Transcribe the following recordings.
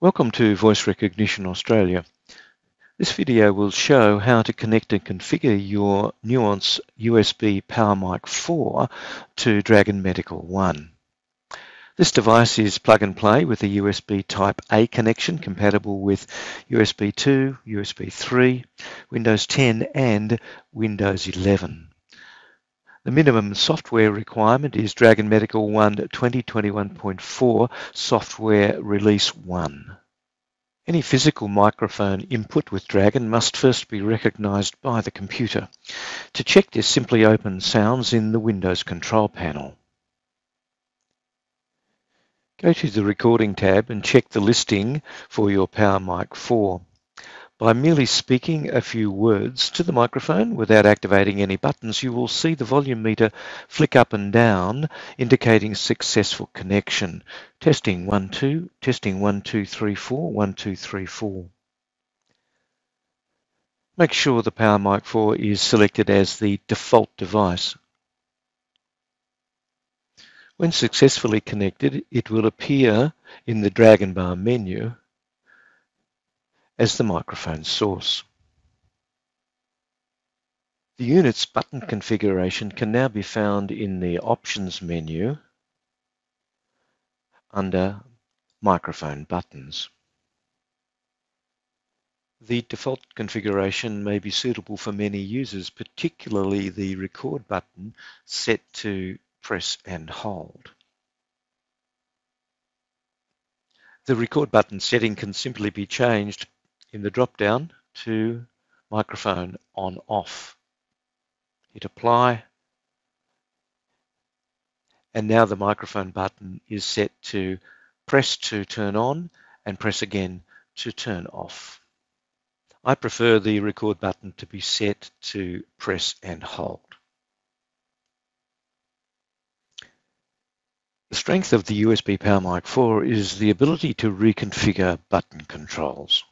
Welcome to Voice Recognition Australia. This video will show how to connect and configure your Nuance USB PowerMic 4 to Dragon Medical 1. This device is plug and play with a USB Type A connection compatible with USB 2, USB 3, Windows 10 and Windows 11. The minimum software requirement is Dragon Medical 1 2021.4 Software Release 1. Any physical microphone input with Dragon must first be recognised by the computer. To check this, simply open Sounds in the Windows Control Panel. Go to the Recording tab and check the listing for your PowerMic 4. By merely speaking a few words to the microphone without activating any buttons, you will see the volume meter flick up and down, indicating successful connection. Testing 1, 2, testing 1, 2, 3, 4, 1, 2, 3, 4. Make sure the PowerMic 4 is selected as the default device. When successfully connected, it will appear in the Dragon bar menu as the microphone source. The unit's button configuration can now be found in the Options menu under Microphone Buttons. The default configuration may be suitable for many users, particularly the Record button set to press and hold. The Record button setting can simply be changed in the drop-down to Microphone On/Off. Hit Apply, and now the microphone button is set to press to turn on and press again to turn off. I prefer the Record button to be set to press and hold. The strength of the USB PowerMic 4 is the ability to reconfigure button controls.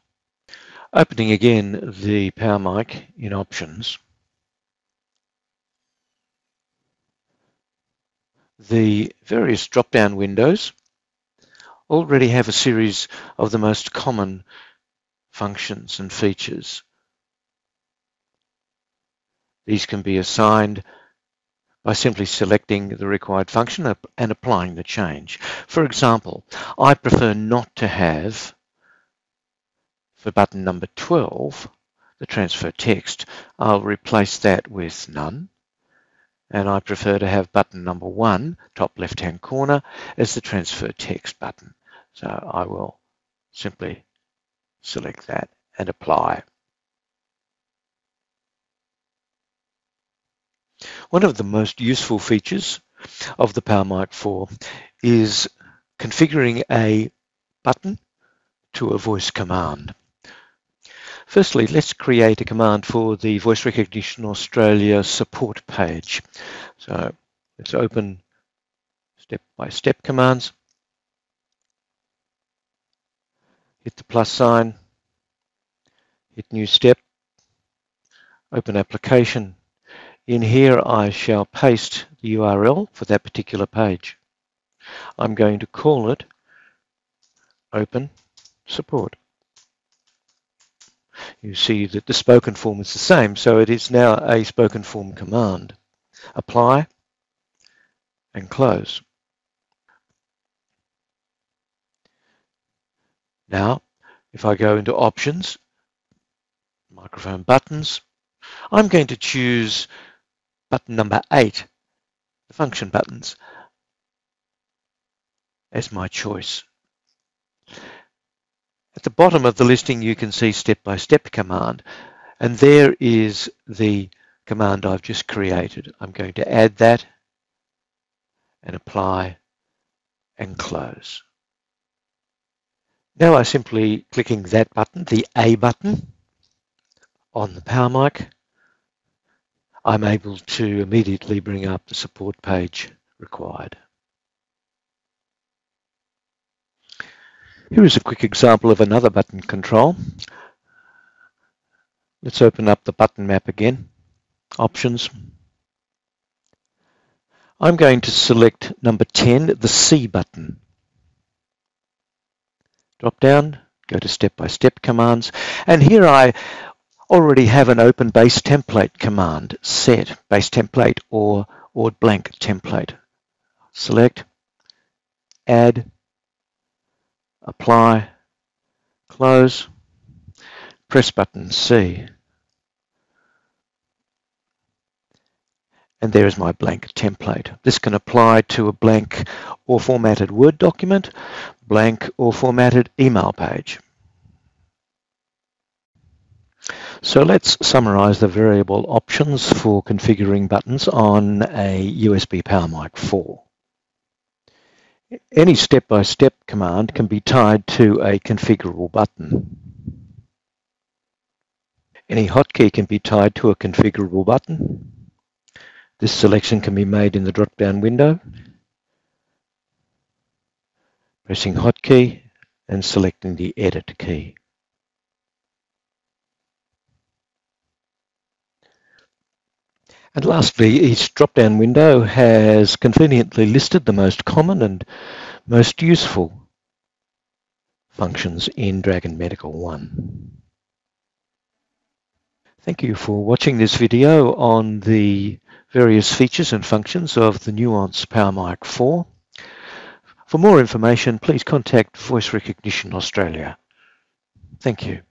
Opening again the PowerMic in Options, the various drop-down windows already have a series of the most common functions and features. These can be assigned by simply selecting the required function and applying the change. For example, I prefer not to have, for button number 12, the transfer text. I'll replace that with none. And I prefer to have button number 1, top left-hand corner, as the transfer text button. So I will simply select that and apply. One of the most useful features of the PowerMic 4 is configuring a button to a voice command. Firstly, let's create a command for the Voice Recognition Australia support page. So let's open step-by-step commands. Hit the plus sign, hit New Step, open Application. In here, I shall paste the URL for that particular page. I'm going to call it Open Support. You see that the spoken form is the same, so it is now a spoken form command. Apply and close. Now, if I go into Options, Microphone Buttons, I'm going to choose button number 8, the function buttons, as my choice. At the bottom of the listing, you can see step-by-step command, and there is the command I've just created. I'm going to add that and apply and close. Now, by simply clicking that button, the A button on the PowerMic, I'm able to immediately bring up the support page required. Here is a quick example of another button control. Let's open up the button map again. Options. I'm going to select number 10, the C button. Drop down, go to step-by-step commands, and here I already have an open base template command set, base template or blank template. Select, add, apply, close, press button C, and there is my blank template. This can apply to a blank or formatted Word document, blank or formatted email page. So let's summarize the variable options for configuring buttons on a USB PowerMic 4. Any step-by-step command can be tied to a configurable button. Any hotkey can be tied to a configurable button. This selection can be made in the drop-down window, pressing hotkey and selecting the Edit key. And lastly, each drop-down window has conveniently listed the most common and most useful functions in Dragon Medical 1. Thank you for watching this video on the various features and functions of the Nuance PowerMic 4. For more information, please contact Voice Recognition Australia. Thank you.